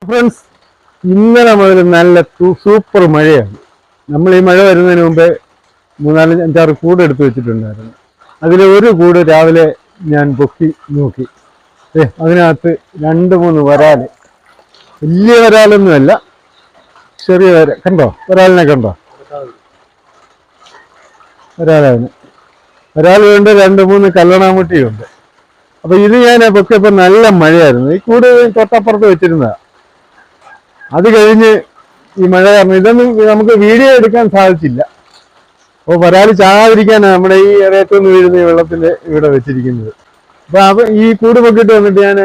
Friends, ഇന്നലെ മുതൽ നല്ല സൂപ്പർ മഴയാണ്. നമ്മൾ ഈ മഴ വരുന്നതിന് മുമ്പേ 4-5 കൂട് എടുത്ത് വെച്ചിട്ടുണ്ടായിരുന്നു. അതിൽ ഒരു കൂട് രാവിലെ ഞാൻ പൊക്കി നോക്കി. അതിനകത്ത് 2-3 വരാല്, വലിയ വരാലൊന്നുമല്ല, ചെറിയ വര. കണ്ടോ വരാലിനെ? കണ്ടോ വരാലാണ്? വരാലുണ്ട്, 2-3 കല്ലണാമുട്ടിയുണ്ട്. അപ്പൊ ഇത് ഞാൻ പൊക്കിയപ്പോൾ നല്ല മഴയായിരുന്നു. ഈ കൂട് തൊട്ടപ്പുറത്ത് വെച്ചിരുന്നതാ. അത് കഴിഞ്ഞ് ഈ മഴ കാരണം ഇതൊന്നും നമുക്ക് വീഡിയോ എടുക്കാൻ സാധിച്ചില്ല. അപ്പോൾ വരാല് ചാകാതിരിക്കാനാണ് നമ്മുടെ ഈ ഇറയത്തുനിന്ന് വീഴുന്ന ഈ വെള്ളത്തിന്റെ ഇവിടെ വെച്ചിരിക്കുന്നത്. അപ്പൊ ഈ കൂട് പൊക്കിട്ട് വന്നിട്ട് ഞാൻ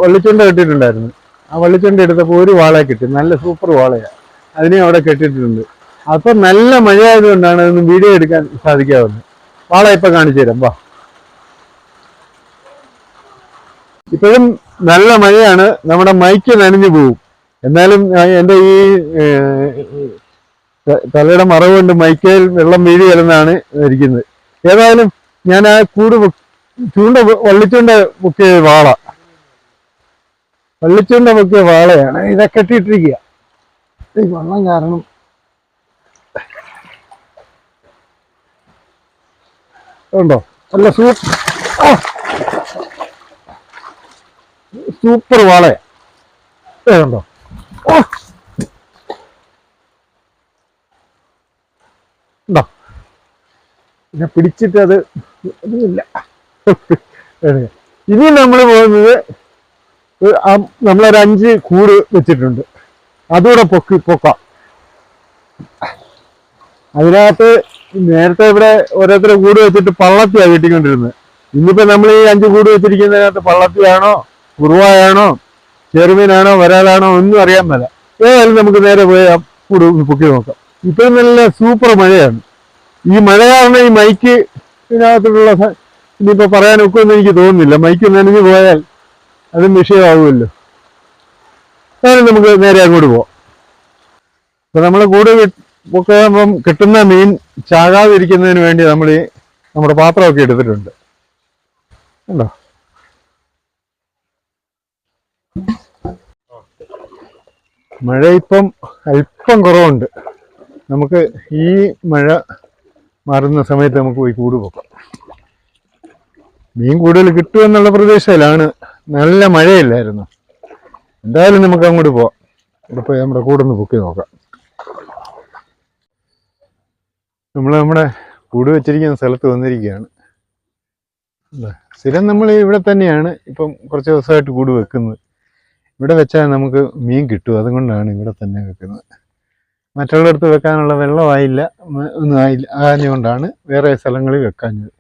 വള്ളിച്ചുണ്ട കെട്ടിയിട്ടുണ്ടായിരുന്നു. ആ വള്ളിച്ചുണ്ട എടുത്തപ്പോൾ ഒരു വാളയെ കിട്ടി, നല്ല സൂപ്പർ വാളയാണ്. അതിനെ അവിടെ കെട്ടിയിട്ടുണ്ട്. അപ്പൊ നല്ല മഴയായതുകൊണ്ടാണ് അതൊന്നും വീഡിയോ എടുക്കാൻ സാധിക്കാവുന്നത്. വാള ഇപ്പൊ കാണിച്ചു തരാം, വാ. ഇപ്പോഴും നല്ല മഴയാണ്, നമ്മുടെ മൈക്ക് നനഞ്ഞു പോകും. എന്നാലും എൻ്റെ ഈ തലയുടെ മറവ് കൊണ്ട് മൈക്കയിൽ വെള്ളം വീഴി വരുന്നതാണ് ഇരിക്കുന്നത്. ഏതായാലും ഞാൻ ആ കൂട് വള്ളിച്ചുണ്ട പൊക്കിയ വാളയാണ് ഇതൊക്കെ ഇട്ടിട്ടിരിക്കുക. ഈ വെള്ളം കാരണം ഉണ്ടോ, നല്ല സൂപ്പർ വാളയാ. ഉണ്ടോ? ഉണ്ടോ? പിന്നെ പിടിച്ചിട്ട് അത് ഇല്ല. ഇനി നമ്മൾ പോകുന്നത്, നമ്മളൊരു 5 കൂട് വെച്ചിട്ടുണ്ട്, അതുകൂടെ പൊക്കാം. അതിനകത്ത് നേരത്തെ ഇവിടെ ഓരോരുത്തരെ കൂട് വെച്ചിട്ട് പള്ളത്തിയാണ് കിട്ടിക്കൊണ്ടിരുന്നത്. ഇന്നിപ്പോ നമ്മൾ ഈ 5 കൂട് വെച്ചിരിക്കുന്നതിനകത്ത് പള്ളത്തിയാണോ, കുറുവായാണോ, ചെറുമീനാണോ, വരാലാണോ ഒന്നും അറിയാൻ മേല. ഏതായാലും നമുക്ക് നേരെ പോയി ആ കൂട് പൊക്കി നോക്കാം. ഇപ്പോഴും നല്ല സൂപ്പർ മഴയാണ്. ഈ മഴ കാരണം ഈ മൈക്ക് ഇതിനകത്തുള്ള ഇനിയിപ്പോൾ പറയാൻ ഒക്കുമെന്ന് എനിക്ക് തോന്നുന്നില്ല. മൈക്ക് നനഞ്ഞു പോയാൽ അതും വിഷയമാകുമല്ലോ. ഏതായാലും നമുക്ക് നേരെ അങ്ങോട്ട് പോവാം. അപ്പൊ നമ്മൾ കൂട് പൊക്കുമ്പം കിട്ടുന്ന മീൻ ചാകാതിരിക്കുന്നതിന് വേണ്ടി നമ്മൾ നമ്മുടെ പാത്രമൊക്കെ എടുത്തിട്ടുണ്ട്. ഉണ്ടോ? മഴ ഇപ്പം അല്പം കുറവുണ്ട്. നമുക്ക് ഈ മഴ മാറുന്ന സമയത്ത് നമുക്ക് പോയി കൂട് പൊക്കാം. മീൻ കൂടുതൽ കിട്ടുമെന്നുള്ള പ്രതീക്ഷയിലാണ്. നല്ല മഴയില്ലായിരുന്നു. എന്തായാലും നമുക്ക് അങ്ങോട്ട് പോവാം. ഇവിടെ പോയി നമ്മുടെ കൂടൊന്ന് പൊക്കി നോക്കാം. നമ്മുടെ കൂട് വെച്ചിരിക്കുന്ന സ്ഥലത്ത് വന്നിരിക്കുകയാണ്. സ്ഥിരം നമ്മൾ ഇവിടെ തന്നെയാണ് ഇപ്പം കുറച്ച് ദിവസമായിട്ട് കൂട് വെക്കുന്നത്. ഇവിടെ വെച്ചാൽ നമുക്ക് മീൻ കിട്ടും, അതുകൊണ്ടാണ് ഇവിടെ തന്നെ വെക്കുന്നത്. മറ്റുള്ളിടത്ത് വെക്കാനുള്ള വെള്ളമായില്ല, ഒന്നും ആയില്ല. അതുകൊണ്ടാണ് വേറെ സ്ഥലങ്ങളിൽ വെക്കാഞ്ഞത്.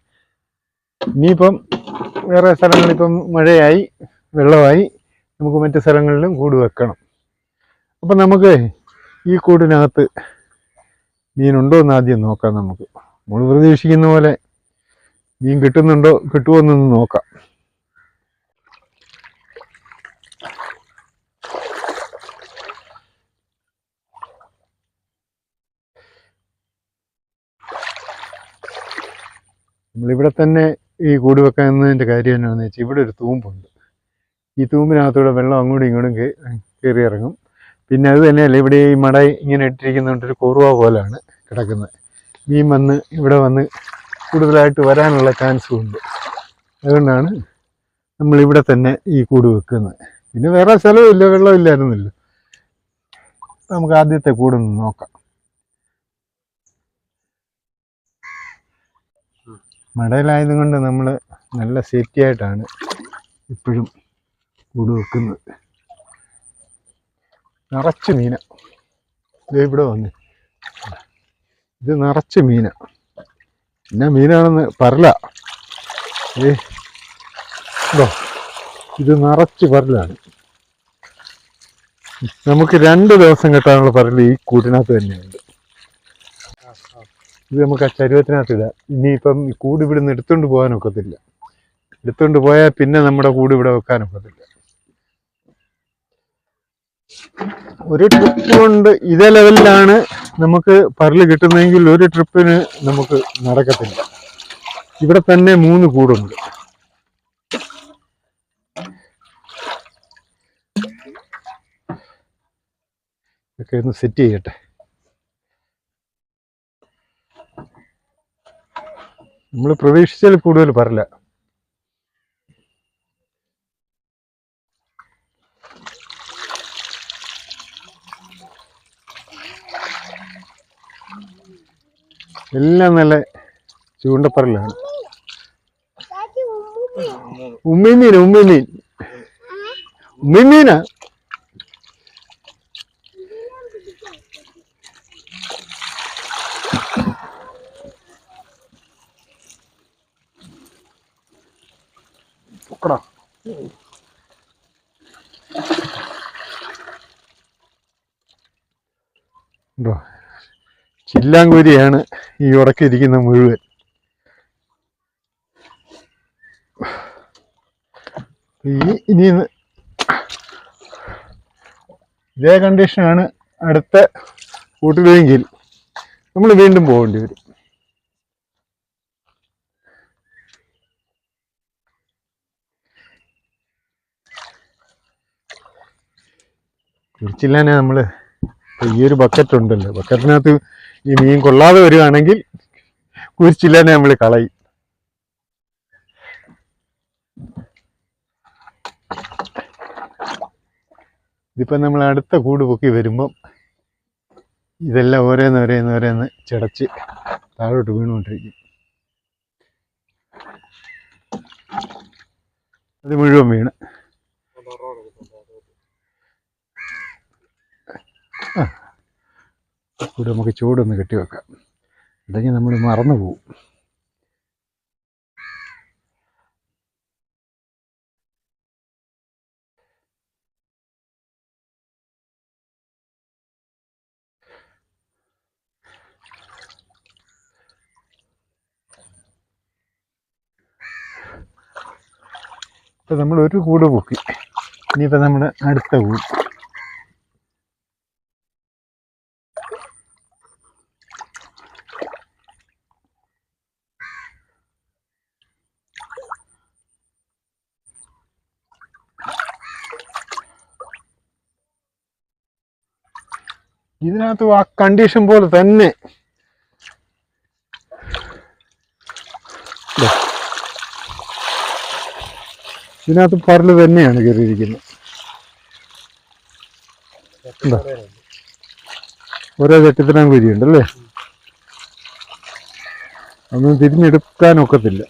ഇനിയിപ്പം വേറെ സ്ഥലങ്ങളിപ്പം മഴയായി, വെള്ളമായി, നമുക്ക് മറ്റു സ്ഥലങ്ങളിലും കൂട് വെക്കണം. അപ്പം നമുക്ക് ഈ കൂടിനകത്ത് മീനുണ്ടോ എന്ന് ആദ്യം നോക്കാം. നമ്മൾ പ്രതീക്ഷിക്കുന്ന പോലെ മീൻ കിട്ടുമോ എന്നൊന്ന് നോക്കാം. നമ്മളിവിടെ തന്നെ ഈ കൂട് വെക്കുന്നതിൻ്റെ കാര്യം എന്നാണെന്ന് വെച്ചാൽ ഇവിടെ ഒരു തൂമ്പുണ്ട്. ഈ തൂമ്പിനകത്തൂടെ വെള്ളം അങ്ങോട്ടും ഇങ്ങോട്ടും കയറി ഇറങ്ങും. പിന്നെ അത് തന്നെയല്ല, ഇവിടെ ഈ മട ഇങ്ങനെ ഇട്ടിരിക്കുന്നതുകൊണ്ടൊരു കുറുവ പോലാണ് കിടക്കുന്നത്. മീൻ ഇവിടെ വന്ന് കൂടുതലായിട്ട് വരാനുള്ള ചാൻസും ഉണ്ട്. അതുകൊണ്ടാണ് നമ്മളിവിടെ തന്നെ ഈ കൂട് വെക്കുന്നത്. പിന്നെ വേറെ സ്ഥലമില്ല, വെള്ളമില്ലായിരുന്നല്ലോ. നമുക്ക് ആദ്യത്തെ കൂടൊന്ന് നോക്കാം. മടയിലായതുകൊണ്ട് നമ്മൾ നല്ല സേഫ്റ്റി ആയിട്ടാണ് ഇപ്പോഴും കൂട് വെക്കുന്നത്. നിറച്ച് മീന ഇവിടെ വന്ന്, ഇത് നിറച്ച് മീന. എന്നാ മീനാണെന്ന് പറല. ഇത് നിറച്ച് പരലാണ്. നമുക്ക് 2 ദിവസം കിട്ടാനുള്ള പരൽ ഈ കൂട്ടിനകത്ത് തന്നെയുണ്ട്. ഇത് നമുക്ക് ആ ചരുവത്തിനകത്ത് ഇടാം. ഇനിയിപ്പം ഈ കൂട് ഇവിടുന്ന് എടുത്തുകൊണ്ട് പോകാനൊക്കത്തില്ല. എടുത്തുകൊണ്ട് പോയാൽ പിന്നെ നമ്മുടെ കൂട് ഇവിടെ വെക്കാനൊക്കത്തില്ല. ഒരു ട്രിപ്പ് കൊണ്ട് ഇതേ ലെവലിലാണ് നമുക്ക് പരല് കിട്ടുന്നതെങ്കിൽ ഒരു ട്രിപ്പിന് നമുക്ക് നടക്കത്തില്ല. ഇവിടെ തന്നെ 3 കൂടുണ്ട്. ഒക്കെ ഒന്ന് സെറ്റ് ചെയ്യട്ടെ. നമ്മൾ പ്രതീക്ഷിച്ചാൽ കൂടുതൽ പറയില്ല. എല്ലാം നല്ല ചൂണ്ടപ്പറലാണ്. ഉമ്മിമീനാ. ചില്ലാങ്കൂരിയാണ് ഈ ഉടക്കിയിരിക്കുന്ന മുഴുവൻ. ഇനി ഇതേ കണ്ടീഷനാണ് അടുത്ത കൂട്ടിലെങ്കിൽ നമ്മൾ വീണ്ടും പോകേണ്ടി വരും. കുരിച്ചില്ലാനെ നമ്മൾ ഈ ഒരു ബക്കറ്റ് ഉണ്ടല്ലോ, ബക്കറ്റിനകത്ത് ഈ മീൻ കൊള്ളാതെ വരികയാണെങ്കിൽ കുരിച്ചില്ലാനെ നമ്മൾ കളയും. ഇതിപ്പം നമ്മൾ അടുത്ത കൂട് പൊക്കി വരുമ്പം ഇതെല്ലാം ഓരോന്ന് ചിടച്ച് താഴോട്ട് വീണുകൊണ്ടിരിക്കും. അത് മുഴുവൻ വീണ്. കൂടെ നമുക്ക് ചൂടൊന്ന് കെട്ടി വെക്കാം, അല്ലെങ്കിൽ നമ്മൾ മറന്നു പോകും. ഇപ്പം നമ്മൾ ഒരു കൂട് പൊക്കി, ഇനിയിപ്പോൾ നമ്മൾ അടുത്ത കൂട്. ഇതിനകത്ത് ആ കണ്ടീഷൻ പോലെ തന്നെ ഇതിനകത്ത് പരല് തന്നെയാണ് കയറിയിരിക്കുന്നത്. എന്താ ഓരോ ചട്ടിത്തരം കുരിയുണ്ടല്ലേ, അതൊന്നും തിരിഞ്ഞെടുക്കാനൊക്കത്തില്ല.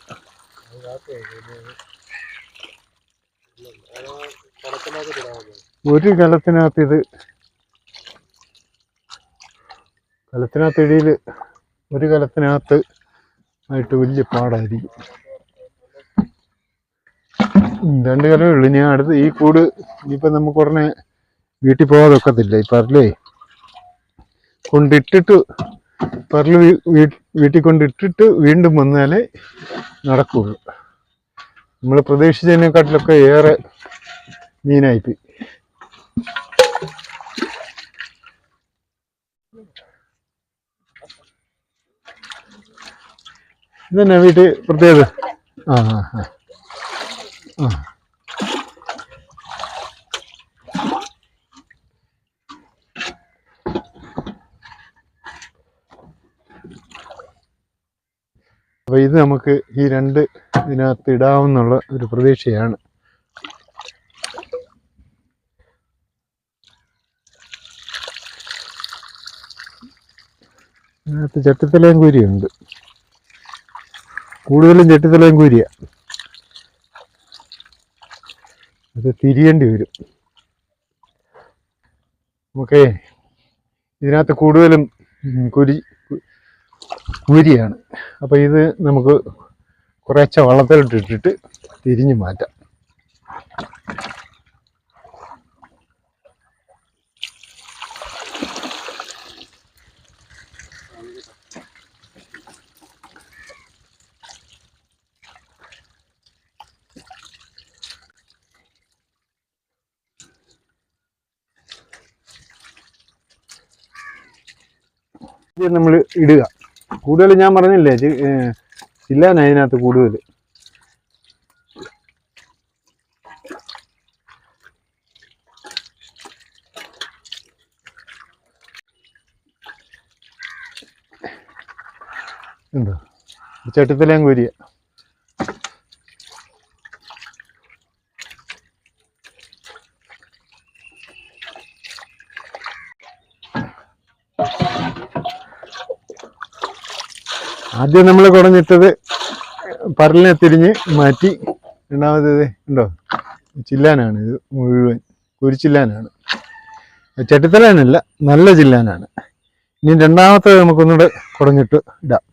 ഒരു കലത്തിനകത്ത് ഇടയിൽ ഒരു കലത്തിനകത്ത് ആയിട്ട് വലിയ പാടായിരിക്കും. 2 കലമേ ഉള്ളൂ. ഇനി അടുത്ത് ഈ കൂട് ഇനിയിപ്പം നമുക്ക് ഉടനെ വീട്ടിൽ പോകാതെ ഒക്കത്തില്ല. ഈ പരലേ കൊണ്ടിട്ടിട്ട് പരല് വീട്ടിൽ കൊണ്ടിട്ടിട്ട് വീണ്ടും വന്നാലേ നടക്കുകയുള്ളൂ. നമ്മൾ പ്രതീക്ഷിച്ചതിനെക്കാട്ടിലൊക്കെ ഏറെ മീനായിപ്പോയി. ഇതന്നെ വീട്ടിൽ പ്രത്യേകത. ആ ആ ആ അപ്പോൾ ഇത് നമുക്ക് ഈ 2 ഇതിനകത്ത് ഇടാവുന്നുള്ള ഒരു പ്രതീക്ഷയാണ്. ഇതിനകത്ത് ചട്ടിത്തലയും കൂരിയുണ്ട്, കൂടുതലും ചട്ടിത്തലയും കൂരിയ. അത് തിരിയേണ്ടി വരും നമുക്ക്. ഇതിനകത്ത് കൂടുതലും കൂരിയാണ്. അപ്പോൾ ഇത് നമുക്ക് കുറേശ്ശെ വള്ളത്തിലിട്ടിട്ട് തിരിഞ്ഞു മാറ്റാം. നമ്മൾ ഇടുക. കൂടുതൽ ഞാൻ പറഞ്ഞില്ലേ, ചില്ലാന അതിനകത്ത് കൂടുതൽ. ഉണ്ടോ ചട്ടിത്തലയും കോരിയ. ആദ്യം നമ്മൾ കുടഞ്ഞിട്ടത് പരലിനെ തിരിഞ്ഞ് മാറ്റി. രണ്ടാമത്തേത് ഉണ്ടോ ചില്ലാനാണ്, ഇത് മുഴുവൻ കുരിച്ചില്ലാനാണ്, ചട്ടിത്തലാനല്ല, നല്ല ചില്ലാനാണ്. ഇനി രണ്ടാമത്തേത് നമുക്കൊന്നുകൂടെ കുടഞ്ഞിട്ട് ഇടാം.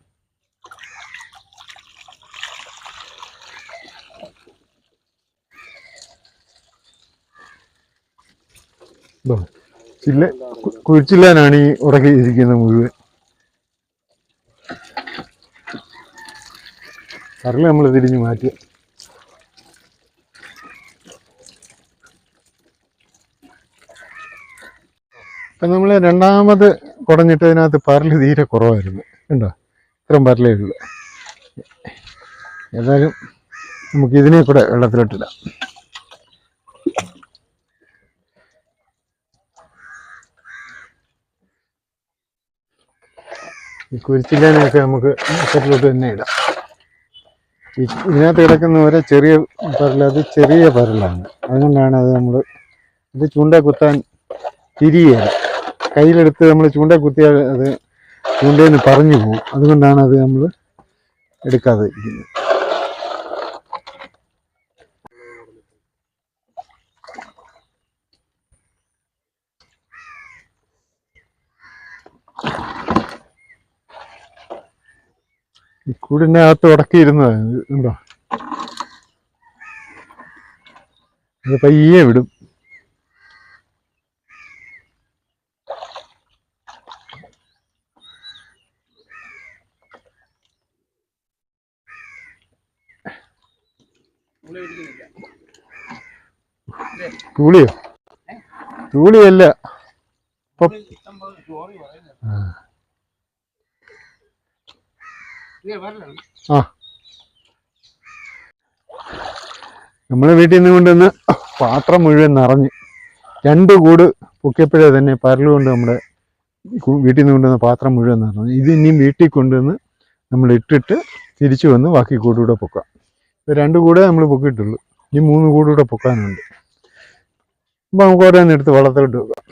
കുരിച്ചില്ലാനാണ് ഈ ഉറക്കിയിരിക്കുന്നത് മുഴുവൻ. പരല് നമ്മൾ തിരിഞ്ഞ് മാറ്റി. ഇപ്പം നമ്മൾ രണ്ടാമത് കുടഞ്ഞിട്ടതിനകത്ത് പരല് തീരെ കുറവായിരുന്നു. ഉണ്ടോ ഇത്രയും പരലേ ഉള്ളൂ. ഏതായാലും നമുക്ക് ഇതിനെ കൂടെ വെള്ളത്തിലോട്ടിടാം. ഈ കുരിച്ചില്ലാനൊക്കെ നമുക്ക് വെള്ളത്തിലോട്ട് തന്നെ ഇടാം. ഇതിനകത്ത് കിടക്കുന്ന ഓരോ ചെറിയ പരൽ, അത് ചെറിയ പരലാണ്. അതുകൊണ്ടാണ് അത് നമ്മൾ ഇത് ചൂണ്ട കുത്താൻ തിരിയുകയില്ല. കയ്യിലെടുത്ത് നമ്മൾ ചൂണ്ട കുത്തിയാൽ അത് ചൂണ്ടയിൽ നിന്ന് പറഞ്ഞു പോകും. അതുകൊണ്ടാണ് അത് നമ്മൾ എടുക്കാതെ ഇരിക്കുന്നത്. ഈ കൂടിൻ്റെ അകത്ത് ഉടക്കിയിരുന്നതാണ്. ഉണ്ടോ അത് പയ്യെ വിടും. തൂളിയോ? തൂളിയല്ല. ആ നമ്മളെ വീട്ടിൽ നിന്ന് കൊണ്ടുവന്ന് പാത്രം മുഴുവൻ നിറഞ്ഞ് 2 കൂട് പൊക്കിയപ്പോഴേ തന്നെ പരലുകൊണ്ട് നമ്മുടെ വീട്ടിൽ നിന്ന് കൊണ്ടുവന്ന പാത്രം മുഴുവൻ നിറഞ്ഞു. ഇത് ഇനിയും വീട്ടിൽ കൊണ്ടുവന്ന് നമ്മൾ ഇട്ടിട്ട് തിരിച്ചു വന്ന് ബാക്കി കൂടുകൂടെ പൊക്കാം. 2 കൂടെ നമ്മൾ പൊക്കിയിട്ടുള്ളൂ. ഇനി 3 കൂടുകൂടെ പൊക്കാനുണ്ട്. അപ്പോൾ നമുക്ക് ഓരോന്നെടുത്ത് വെള്ളത്തിലോട്ട് വെക്കാം.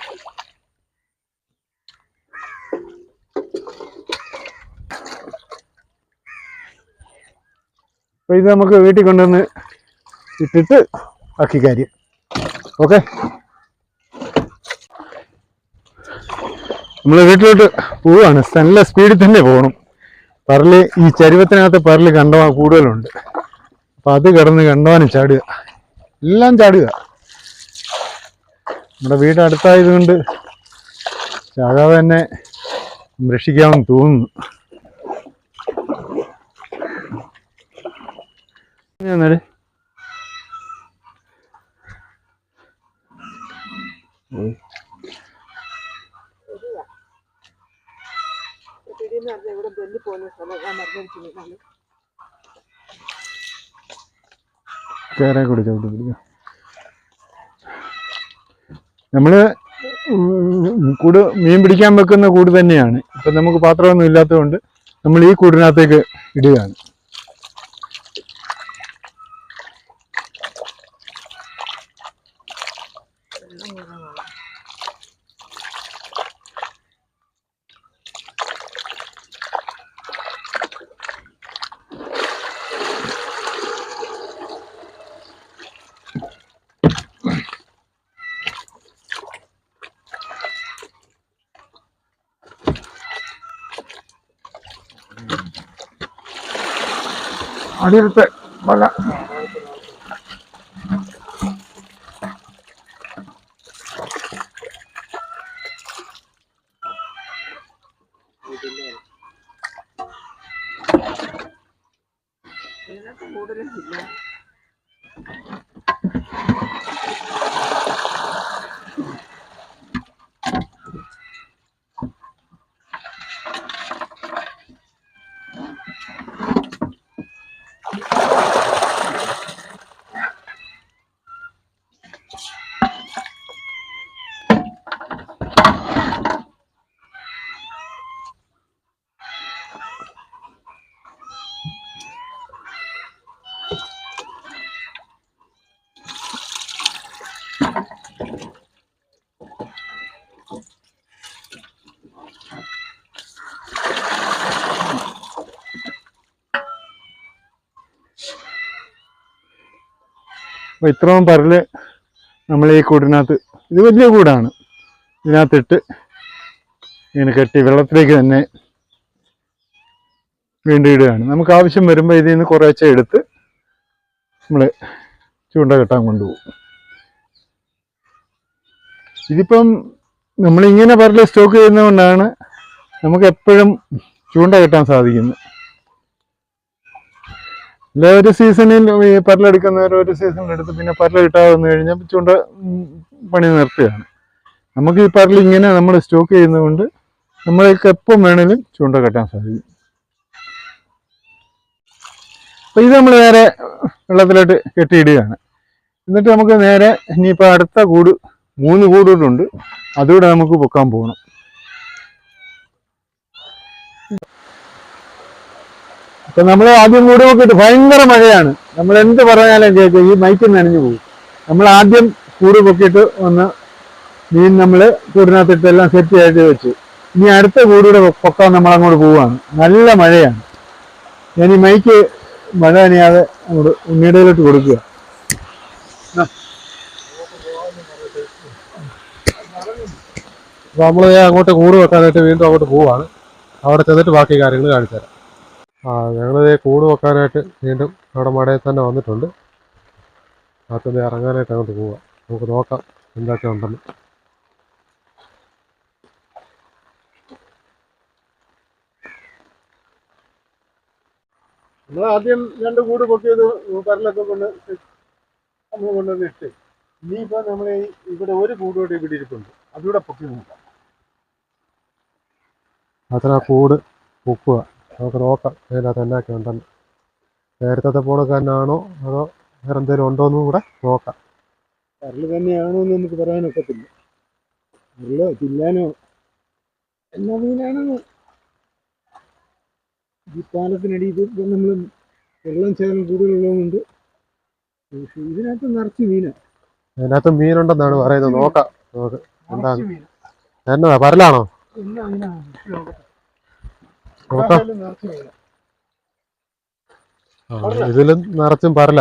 അപ്പോൾ ഇത് നമുക്ക് വീട്ടിൽ കൊണ്ടുവന്ന് ഇട്ടിട്ട് ബാക്കി കാര്യം. ഓക്കെ, നമ്മൾ വീട്ടിലോട്ട് പോവുകയാണ്. നല്ല സ്പീഡിൽ തന്നെ പോകണം. പരല് ഈ ചരുവത്തിനകത്ത് പരല് കണ്ടവാൻ കൂടുതലുണ്ട്. അപ്പം അത് കിടന്ന് കണ്ടവാനും ചാടുക, എല്ലാം ചാടുക. നമ്മുടെ വീട് അടുത്തായതുകൊണ്ട് ചാകാതെ തന്നെ രക്ഷിക്കാമെന്ന് തോന്നുന്നു. എന്നാല് കേറെ കൂടി ചവിട്ടി പിടിക്കാം. നമ്മള് കൂട് മീൻ പിടിക്കാൻ വെക്കുന്ന കൂട് തന്നെയാണ്. ഇപ്പം നമുക്ക് പാത്രമൊന്നും ഇല്ലാത്തതുകൊണ്ട് നമ്മൾ ഈ കൂടിനകത്തേക്ക് ഇടുകയാണ്. അടിയിലത്തെ വല അപ്പോൾ ഇത്രയും പരല് നമ്മൾ ഈ കൂടിനകത്ത്, ഇത് വലിയ കൂടാണ്, ഇതിനകത്തിട്ട് ഇങ്ങനെ കെട്ടി വെള്ളത്തിലേക്ക് തന്നെ വീണ്ടും ഇടുകയാണ്. നമുക്ക് ആവശ്യം വരുമ്പോൾ ഇതിൽ നിന്ന് കുറേശ്ശെ എടുത്ത് നമ്മൾ ചൂണ്ട കെട്ടാൻ കൊണ്ടുപോകും. ഇതിപ്പം നമ്മളിങ്ങനെ പരല് സ്റ്റോക്ക് ചെയ്യുന്നതുകൊണ്ടാണ് നമുക്ക് എപ്പോഴും ചൂണ്ട കെട്ടാൻ സാധിക്കുന്നത്. അല്ല ഒരു സീസണിൽ ഈ പരലെടുക്കുന്നവർ ഒരു സീസണിൽ എടുത്ത് പിന്നെ പരല് കിട്ടാതെ വന്നു കഴിഞ്ഞാൽ ചൂണ്ട പണി നിർത്തുകയാണ്. നമുക്ക് ഈ പരൽ ഇങ്ങനെ നമ്മൾ സ്റ്റോക്ക് ചെയ്യുന്നതുകൊണ്ട് നമ്മൾക്ക് എപ്പം വേണേലും ചൂണ്ട കെട്ടാൻ സാധിക്കും. അപ്പോൾ ഇത് നമ്മൾ നേരെ വെള്ളത്തിലോട്ട് കെട്ടിയിടുകയാണ്. എന്നിട്ട് നമുക്ക് നേരെ ഇനിയിപ്പോൾ അടുത്ത കൂട് 3 കൂടിട്ടുണ്ട്, അതുകൂടെ നമുക്ക് പൊക്കാൻ പോകണം. അപ്പം നമ്മൾ ആദ്യം കൂട് നോക്കിയിട്ട് ഭയങ്കര മഴയാണ്, നമ്മൾ എന്ത് പറഞ്ഞാലും കേൾക്കും, ഈ മൈക്ക് നനഞ്ഞു പോകും. നമ്മൾ ആദ്യം കൂട് പൊക്കിയിട്ട് വന്ന് മീൻ നമ്മൾ കൂടിനകത്തിട്ട് എല്ലാം സെറ്റ് ആയിട്ട് വെച്ചു. ഇനി അടുത്ത കൂടിയുടെ പൊക്കാൻ നമ്മൾ അങ്ങോട്ട് പോവുകയാണ്. നല്ല മഴയാണ്. ഞാൻ ഈ മൈക്ക് മഴ നനയാതെ അങ്ങോട്ട് ഉണ്ണിയുടെയിലോട്ട് കൊടുക്കുക. അപ്പോൾ നമ്മൾ അങ്ങോട്ട് കൂട് വെക്കാനായിട്ട് വീണ്ടും അങ്ങോട്ട് പോവാണ്. അവിടെ ചെന്നിട്ട് ബാക്കി കാര്യങ്ങൾ കാണിച്ചു തരാം. ഞങ്ങളിത് കൂട് വെക്കാനായിട്ട് വീണ്ടും അവിടെ മടയിൽ തന്നെ വന്നിട്ടുണ്ട്. അകത്തുനിന്ന് ഇറങ്ങാനായിട്ട് അങ്ങോട്ട് പോവാം. നമുക്ക് നോക്കാം എന്തൊക്കെ ഉണ്ടെന്ന്. നമ്മൾ ആദ്യം 2 കൂട് പൊക്കിയത് പരലൊക്കെ നമ്മൾ കൊണ്ടുവന്ന് ഇട്ട്, ഇനിയിപ്പോൾ നമ്മൾ ഇവിടെ ഒരു കൂടോട്ട് ഇവിടെ ഇരിപ്പുണ്ട്, അതുകൂടെ പൊക്കി നോക്കാം. അത്ര കൂട് പൊക്കുക, നമുക്ക് നോക്കാം അതിനകത്ത് എന്നൊക്കെ ഉണ്ടെന്ന്. നേരത്തെ പോണൊക്കെ തന്നെയാണോ അതോ വേറെ എന്തെങ്കിലും ഉണ്ടോ എന്നും കൂടെ നോക്കാം. പരല് തന്നെയാണോ എന്ന് നമുക്ക് പറയാനൊക്കത്തില്ല. പരലോ ചില്ലാനോ എല്ലാ മീനാണെന്ന്. ഈ പാലത്തിനടിയിൽ നമ്മൾ വെള്ളം ചേർന്ന് കൂടുതലുള്ളതുകൊണ്ട് ഇതിനകത്ത് നിറച്ച് മീനാണ്. അതിനകത്ത് മീനുണ്ടെന്നാണ് പറയുന്നത്. നോക്കാം നമുക്ക് എന്താണ്. എന്നതാ പരലാണോ? നോക്കാം. ഇതിലും നിറച്ചും പരല.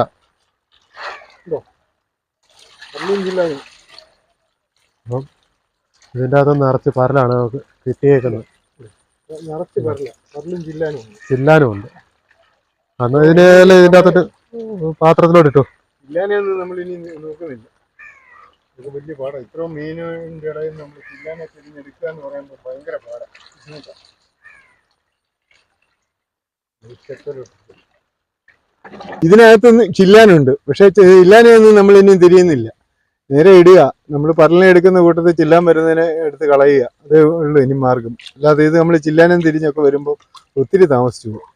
ഇതിൻ്റെ അകത്ത് നിറച്ച് പരലാണ് നമുക്ക് കിട്ടിയേക്കുന്നത്. ചില്ലാനും ഉണ്ട്. അന്ന് ഇതിൻ്റെ അകത്തോട്ട് പാത്രത്തിലോട്ട് ഇട്ടു. ചില്ലാനൊന്നും നമ്മളിനി നോക്കുന്നില്ല, ഇത് വലിയ പാടാണ്. ഇത്രയും മീനിൻ്റെ ഇടയിൽ നമ്മൾ ചില്ലാനെ തിരിഞ്ഞെടുക്കുക എന്ന് പറയുമ്പോൾ ഭയങ്കര പാടാണ്. ഇതിനകത്തൊന്ന് ചില്ലാനുണ്ട്, പക്ഷെ ചില്ലാനൊന്നും നമ്മൾ ഇനി തിരിയുന്നില്ല. നേരെ ഇടുക, നമ്മൾ പരലിനെ എടുക്കുന്ന കൂട്ടത്തിൽ ചില്ലാൻ വരുന്നതിനെ എടുത്ത് കളയുക, അതേ ഉള്ളൂ ഇനി മാർഗം. അല്ലാതെ ഇത് നമ്മൾ ചില്ലാനും തിരിഞ്ഞൊക്കെ വരുമ്പോൾ ഒത്തിരി താമസിച്ചു പോകും.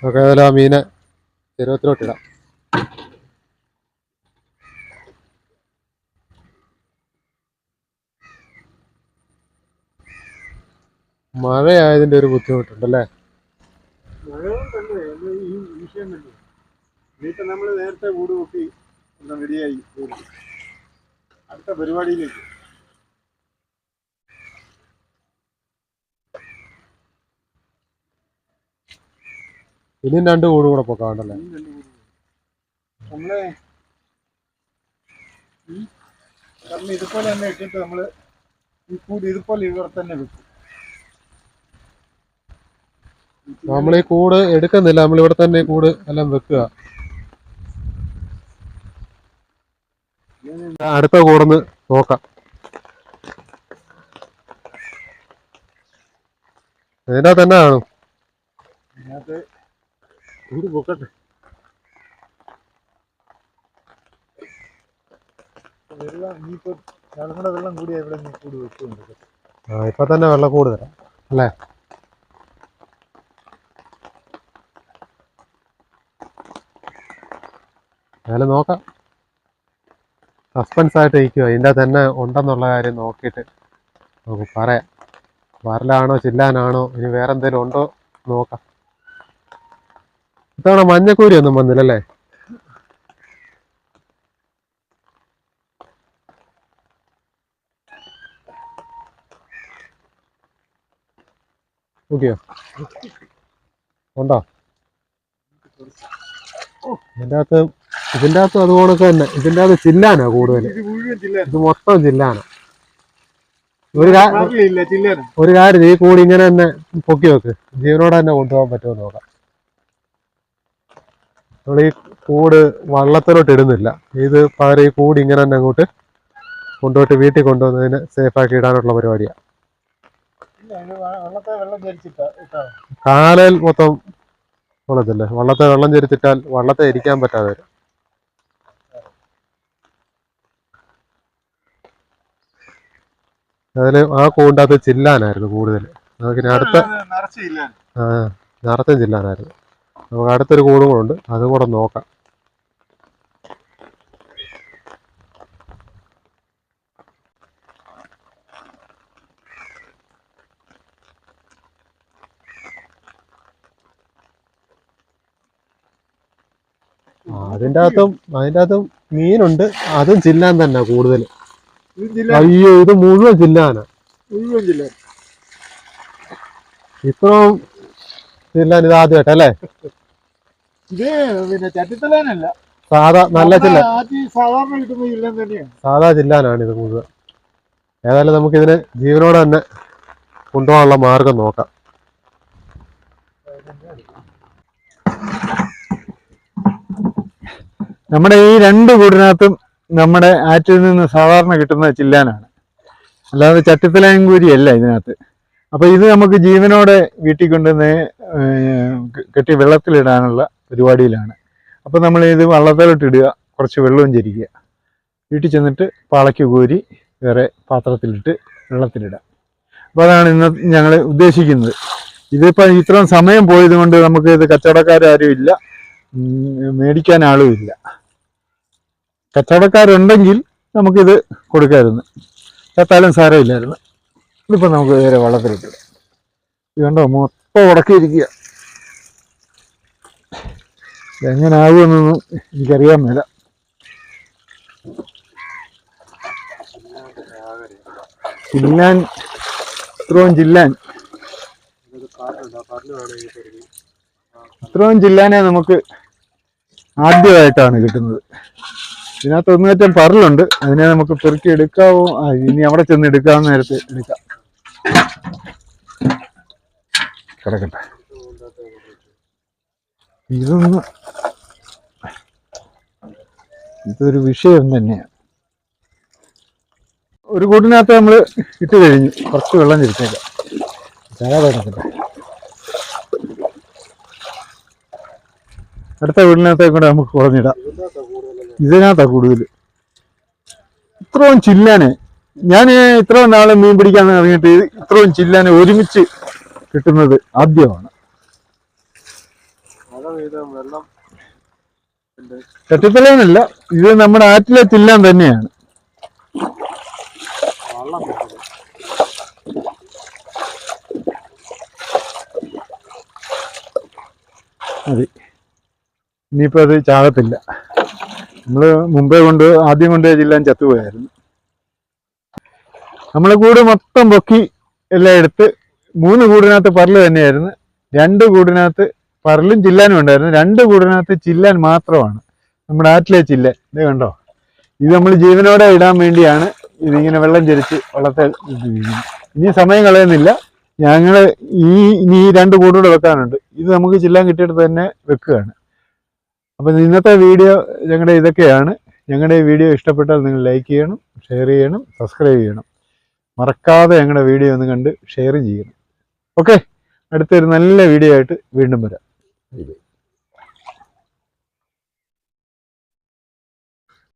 നമുക്ക് ഏതായാലും ആ മീനെ ചെരുവത്തിലോട്ടിടാം. മഴയായതിൻ്റെ ഒരു ബുദ്ധിമുട്ടുണ്ടല്ലേ? മഴ കൊണ്ടല്ലേ ഈ വിഷയം തന്നെ. ഇനിയിപ്പോൾ നമ്മൾ നേരത്തെ കൂട് പൊക്കി എല്ലാം റെഡിയായി അടുത്ത പരിപാടിയിലേക്ക്. ഇനിയും 2 കൂട് കൂടെ പൊക്കാണ്ടല്ലേ? നമ്മളെ ഇതുപോലെ തന്നെ ഇട്ടിട്ട് നമ്മൾ ഈ കൂട് ഇതുപോലെ ഇവിടെ തന്നെ വെക്കും. നമ്മൾ ഈ കൂട് എടുക്കുന്നില്ല, നമ്മൾ ഇവിടെ തന്നെ ഈ കൂട് എല്ലാം വെക്കുക. അടുത്ത കൂടന്ന് നോക്കാം. ഇതിനകത്ത് തന്നെ കാണും. അതിനകത്ത് കൂട് പൊക്കട്ടെ. വെള്ളം ഇനിയിപ്പോൾ ഞങ്ങളുടെ വെള്ളം കൂടി എവിടെ നീ കൂട് വെക്കുന്നുണ്ട്. ഇപ്പൊ തന്നെ വെള്ളം കൂടുതലാണ് അല്ലേ? എന്നാലും നോക്കാം. സസ്പെൻസ് ആയിട്ട് ഇരിക്കുക. ഇതിൻ്റെ തന്നെ ഉണ്ടെന്നുള്ള കാര്യം നോക്കിയിട്ട് നമുക്ക് പറയാം. വരലാണോ ചില്ലാനാണോ ഇനി വേറെ എന്തെങ്കിലും ഉണ്ടോ നോക്കാം. ഇത്തവണ മഞ്ഞക്കൂരി ഒന്നും വന്നില്ലല്ലേ? നോക്കിയോ? ഉണ്ടോ? ഇതിൻ്റെ അകത്ത് ഇതിൻ്റെ അകത്ത് അതുപോലെ തന്നെ ഇതിൻ്റെ അകത്ത് ചില്ലാനാ കൂടുതൽ. ഇത് മുഴുവൻ ചില്ലാൻ. ഇത് മൊത്തം ചില്ലാനാ. പറലില്ല, ചില്ലാൻ. ഒരു കാര്യം ഈ കൂടി ഇങ്ങനെ തന്നെ പൊക്കി വെക്ക്, ജീവനോടെ തന്നെ കൊണ്ടുപോകാൻ പറ്റുമോ നോക്കാം. നമ്മൾ ഈ കൂട് വള്ളത്തിലോട്ട് ഇടുന്നില്ല, ഇത് പകരം ഈ കൂടി ഇങ്ങനെ തന്നെ അങ്ങോട്ട് കൊണ്ടുപോയിട്ട് വീട്ടിൽ കൊണ്ടുവന്നതിന് സേഫാക്കി ഇടാനുള്ള പരിപാടിയാണ്. കാലയിൽ മൊത്തം കൊള്ളത്തില്ലേ, വള്ളത്തെ വെള്ളം ചരിച്ചിട്ടാൽ വള്ളത്തെ ഇരിക്കാൻ പറ്റാതെ വരും. അതിൽ ആ കൂടിൻ്റെ അകത്ത് ചില്ലാനായിരുന്നു കൂടുതൽ. നമുക്ക് അടുത്ത നിറച്ചും ചില്ലാനായിരുന്നു. നമുക്ക് അടുത്തൊരു കൂടും കൂടെ ഉണ്ട്, അതും കൂടെ നോക്കാം. അതിൻ്റെ അകത്തും മീനുണ്ട്, അതും ചില്ലാൻ തന്നെ കൂടുതൽ. അയ്യോ, ഇത് മുഴുവൻ ചില്ലാനാ. ഇത്രയും ചില്ലാൻ ഇത് ആദ്യമായിട്ടല്ലേ? ഇത് പിന്നെ ചട്ടിത്തലാനല്ല, സാധാ നല്ല ചില്ലാൻ, സാധാരണ കിട്ടുന്ന ചില്ലാൻ തന്നെയാണ്. സാധാ ചില്ലാനാണ് ഇത് മുഴുവൻ. ഏതായാലും നമുക്കിതിനെ ജീവനോടെ തന്നെ കൊണ്ടുപോകാനുള്ള മാർഗം നോക്കാം. നമ്മുടെ ഈ രണ്ട് കൂടിനകത്തും നമ്മുടെ ആറ്റിൽ നിന്ന് സാധാരണ കിട്ടുന്ന ചില്ലാനാണ്, അല്ലാതെ ചട്ടിത്തലാങ്കൂരിയല്ല ഇതിനകത്ത്. അപ്പൊ ഇത് നമുക്ക് ജീവനോടെ വീട്ടിൽ കൊണ്ടുവന്ന് കെട്ടി വെള്ളത്തിലിടാനുള്ള പരിപാടിയിലാണ്. അപ്പൊ നമ്മൾ ഇത് വള്ളത്തിലോട്ട് ഇടുക, കുറച്ച് വെള്ളവും ചരിക്കുക, വീട്ടിൽ ചെന്നിട്ട് പാളയ്ക്ക് കോരി വേറെ പാത്രത്തിലിട്ട് വെള്ളത്തിലിടാം. അപ്പോൾ അതാണ് ഇന്ന് ഞങ്ങൾ ഉദ്ദേശിക്കുന്നത്. ഇതിപ്പോൾ ഇത്രയും സമയം പോയത് കൊണ്ട് നമുക്ക് ഇത് കച്ചവടക്കാരും ഇല്ല, മേടിക്കാൻ ആളും ഇല്ല. കച്ചവടക്കാരുണ്ടെങ്കിൽ നമുക്കിത് കൊടുക്കാമായിരുന്നു, ചത്താലും സാരമില്ലായിരുന്നു. ഇതിപ്പോൾ നമുക്ക് വേറെ വെള്ളത്തിലിട്ടിടാം. ഇത് കണ്ടോ, മൊത്തം ഉടക്കിയിരിക്കുക. എങ്ങനാകുമെന്നൊന്നും എനിക്കറിയാൻ മേല. ചില്ലാൻ, ഇത്രയും ചില്ലാനെ നമുക്ക് ആദ്യമായിട്ടാണ് കിട്ടുന്നത്. ഇതിനകത്ത് ഒന്നുകറ്റം പറലുണ്ട്, അതിനെ നമുക്ക് പെറുക്കി എടുക്കാവോ? ഇനി അവിടെ ചെന്ന് എടുക്കാവുന്ന നേരത്തെ എടുക്കാം. കിടക്കട്ടെ. ഇതൊരു വിഷയം തന്നെയാണ്. ഒരു കൂട്ടിനകത്ത് നമ്മൾ ഇട്ട് കഴിഞ്ഞു, കുറച്ച് വെള്ളം തിരിച്ചേക്കാം. കിടക്കട്ടെ. അടുത്ത വീടിനകത്തേക്ക് കൂടെ നമുക്ക് കുറഞ്ഞിടാം. ഇതിനകത്താ കൂടുതൽ. ഇത്രയും ചില്ലാനെ ഞാൻ ഇത്രയും നാളെ മീൻ പിടിക്കാൻ ഇറങ്ങിയിട്ട് ഇത്രയും ചില്ലാനെ ഒരുമിച്ച് കിട്ടുന്നത് ആദ്യമാണ്. ചട്ടിത്തലേനല്ല, ഇത് നമ്മുടെ ആറ്റിലെ ചില്ലാൻ തന്നെയാണ്. അതെ, ഇനിയിപ്പോ അത് ചാകത്തില്ല. നമ്മള് മുമ്പേ ആദ്യം കൊണ്ടുപോയ ചില്ലാൻ ചത്തുപോയായിരുന്നു. നമ്മളെ കൂട് മൊത്തം പൊക്കി എല്ലാം എടുത്ത് 3 കൂടിനകത്ത് പറല് തന്നെയായിരുന്നു. 2 കൂടിനകത്ത് പറലും ചില്ലാനും ഉണ്ടായിരുന്നു. 2 കൂടിനകത്ത് ചില്ലാൻ മാത്രമാണ്, നമ്മുടെ ആറ്റിലെ ചില്ലാൻ. ഇത് കണ്ടോ, ഇത് നമ്മൾ ജീവനോടെ ഇടാൻ വേണ്ടിയാണ് ഇതിങ്ങനെ വെള്ളം ചരിച്ച് വള്ളത്തെ ഇട്ടിരിക്കുന്നത്. ഇനി സമയം കളയുന്നില്ല, ഞങ്ങൾ ഇനി 2 കൂടൂടെ വെക്കാനുണ്ട്. ഇത് നമുക്ക് ചില്ലാൻ കിട്ടിയെടുത്ത് തന്നെ വെക്കുകയാണ്. അപ്പം ഇന്നത്തെ വീഡിയോ ഞങ്ങളുടെ ഇതൊക്കെയാണ്. ഞങ്ങളുടെ ഈ വീഡിയോ ഇഷ്ടപ്പെട്ടാൽ നിങ്ങൾ ലൈക്ക് ചെയ്യണം, ഷെയർ ചെയ്യണം, സബ്സ്ക്രൈബ് ചെയ്യണം. മറക്കാതെ ഞങ്ങളുടെ വീഡിയോ ഒന്ന് കണ്ട് ഷെയർ ചെയ്യണം. ഓക്കെ, അടുത്തൊരു നല്ല വീഡിയോ ആയിട്ട് വീണ്ടും വരാം.